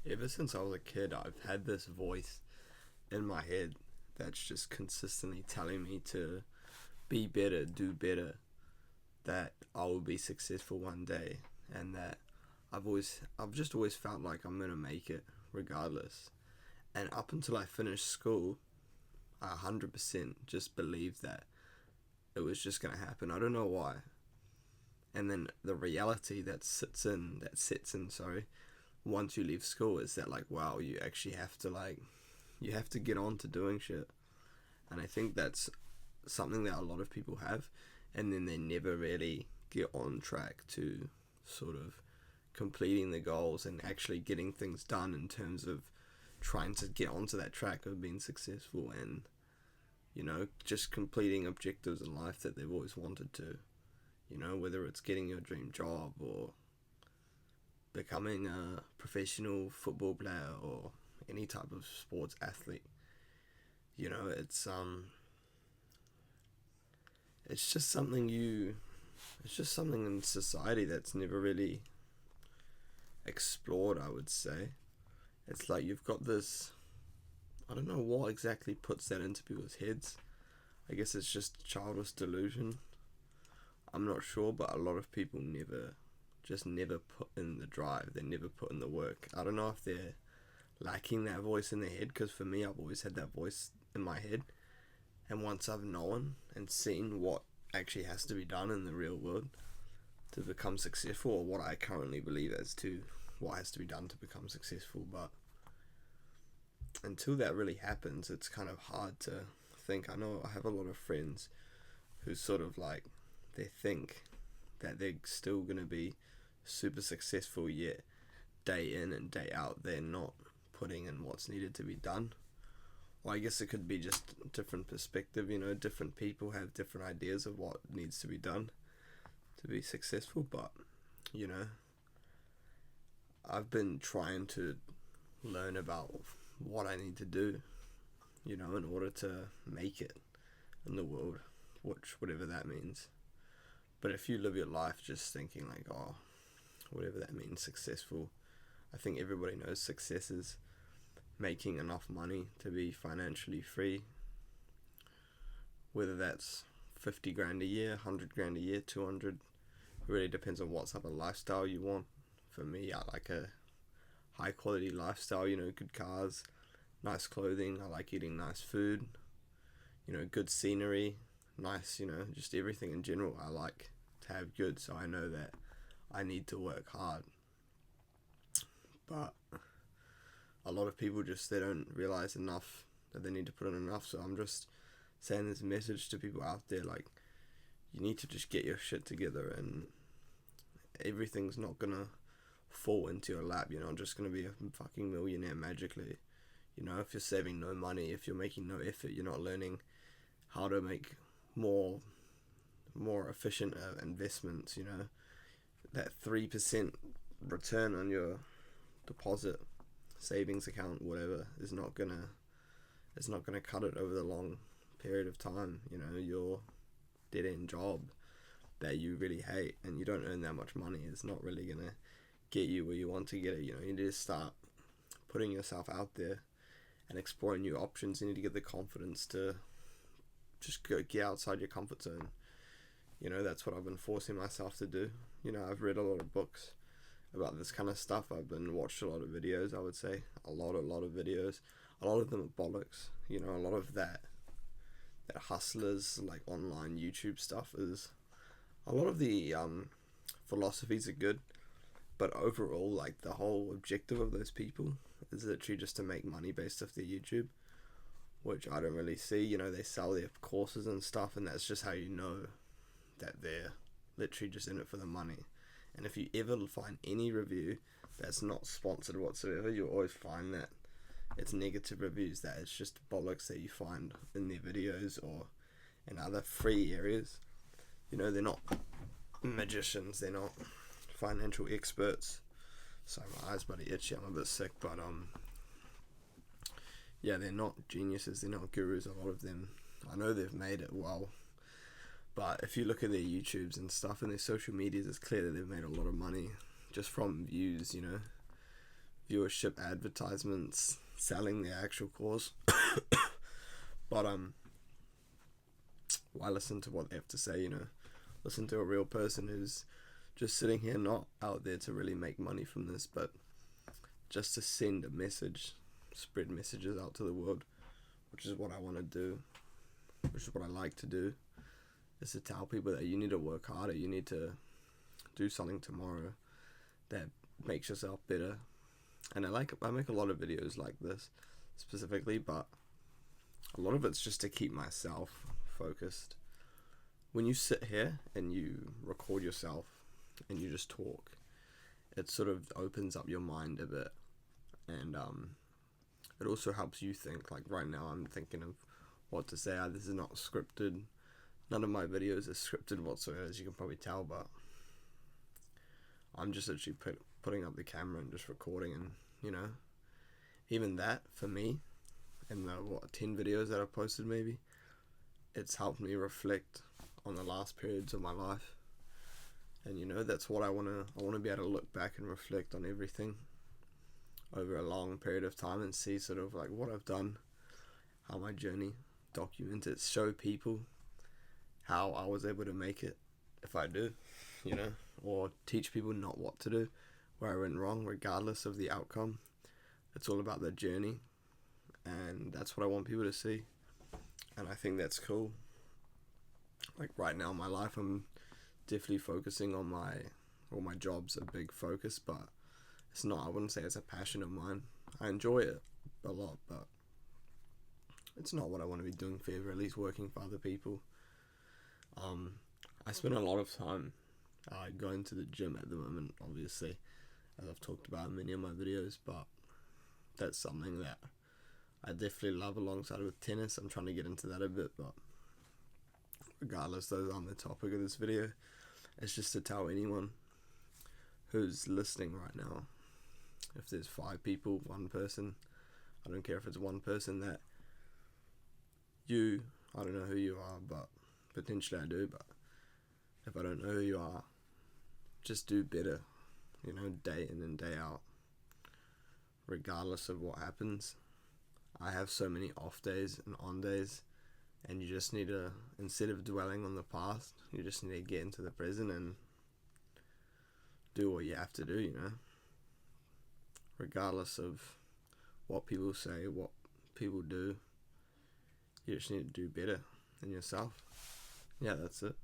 Ever since I was a kid, I've had this voice in my head that's just consistently telling me to be better, do better, that I will be successful one day, and that I've just always felt like I'm gonna make it regardless. And up until I finished school, I 100% just believed that it was just gonna happen. I don't know why. And then the reality that sets in, sorry, once you leave school is that, like, wow, you actually have to, like, you have to get on to doing shit. And I think that's something that a lot of people have, and then they never really get on track to sort of completing the goals and actually getting things done in terms of trying to get onto that track of being successful and, just completing objectives in life that they've always wanted to. Whether it's getting your dream job or becoming a professional football player or any type of sports athlete. You know, it's just something in society that's never really explored, I would say. It's like you've got this, I don't know what exactly puts that into people's heads. I guess it's just childish delusion. I'm not sure, but a lot of people never put in the drive. They never put in the work. I don't know if they're lacking that voice in their head, because for me, I've always had that voice in my head. And once I've known and seen what actually has to be done in the real world to become successful, or what I currently believe as to what has to be done to become successful, but until that really happens, it's kind of hard to think. I know I have a lot of friends who sort of like, they think that they're still going to be super successful, yet day in and day out they're not putting in what's needed to be done. Well, I guess it could be just a different perspective. Different people have different ideas of what needs to be done to be successful, but I've been trying to learn about what I need to do, in order to make it in the world, whatever that means. But if you live your life just thinking like, oh, whatever that means, successful, I think everybody knows success is making enough money to be financially free. Whether that's 50 grand a year, 100 grand a year, 200, it really depends on what type of lifestyle you want. For me, I like a high quality lifestyle, good cars, nice clothing. I like eating nice food, good scenery, nice, just everything in general I like to have good. So I know that I need to work hard. But a lot of people they don't realize enough that they need to put in enough. So I'm just saying this message to people out there, like, you need to just get your shit together, and everything's not gonna fall into your lap. You're not just gonna be a fucking millionaire magically. If you're saving no money, if you're making no effort, you're not learning how to make more efficient investments. That 3% return on your deposit, savings account, whatever, is not gonna cut it over the long period of time. Your dead end job that you really hate and you don't earn that much money is not really gonna get you where you want to get it. You need to start putting yourself out there and exploring new options. You need to get the confidence to just get outside your comfort zone. That's what I've been forcing myself to do. I've read a lot of books about this kind of stuff. I've been watched a lot of videos, I would say. A lot of videos. A lot of them are bollocks. A lot of that hustlers, like, online YouTube stuff is... A lot of the philosophies are good, but overall, like, the whole objective of those people is literally just to make money based off their YouTube, which I don't really see. They sell their courses and stuff, and that's just how you know that they're literally just in it for the money. And if you ever find any review that's not sponsored whatsoever, you'll always find that it's negative reviews, that it's just bollocks that you find in their videos or in other free areas. They're not magicians, they're not financial experts. Sorry, my eyes bloody itchy, I'm a bit sick, but yeah, they're not geniuses, they're not gurus, a lot of them. I know they've made it well, but if you look at their YouTubes and stuff and their social medias, it's clear that they've made a lot of money just from views, viewership advertisements selling their actual cause. But why listen to what they have to say, you know? Listen to a real person who's just sitting here, not out there to really make money from this, but just to send a message, spread messages out to the world, which is what I want to do, which is what I like to do, is to tell people that you need to work harder, you need to do something tomorrow that makes yourself better. And I make a lot of videos like this specifically, but a lot of it's just to keep myself focused. When you sit here and you record yourself and you just talk, it sort of opens up your mind a bit, and it also helps you think. Like right now I'm thinking of what to say. This is not scripted. None of my videos are scripted whatsoever, as you can probably tell, but I'm just actually putting up the camera and just recording, and you know, even that for me, in the 10 videos that I've posted, maybe it's helped me reflect on the last periods of my life. And you know, that's what I want to be able to look back and reflect on everything over a long period of time and see sort of like what I've done, how my journey, document it, show people how I was able to make it, if I do, you know, or teach people not what to do, where I went wrong, regardless of the outcome. It's all about the journey, and that's what I want people to see, and I think that's cool. Like right now in my life, I'm definitely focusing on my job's a big focus, but it's not, I wouldn't say it's a passion of mine. I enjoy it a lot, but it's not what I want to be doing forever, at least working for other people. I spend a lot of time going to the gym at the moment, obviously, as I've talked about in many of my videos, but that's something that I definitely love alongside with tennis. I'm trying to get into that a bit, but regardless, those aren't the topic of this video. It's just to tell anyone who's listening right now, if there's 5 people, 1 person, I don't care if it's 1 person, that I don't know who you are, but potentially I do, but if I don't know who you are, just do better, you know, day in and day out, regardless of what happens. I have so many off days and on days, and you just need to, instead of dwelling on the past, you just need to get into the present and do what you have to do, you know, regardless of what people say, what people do. You just need to do better than yourself. Yeah, that's it.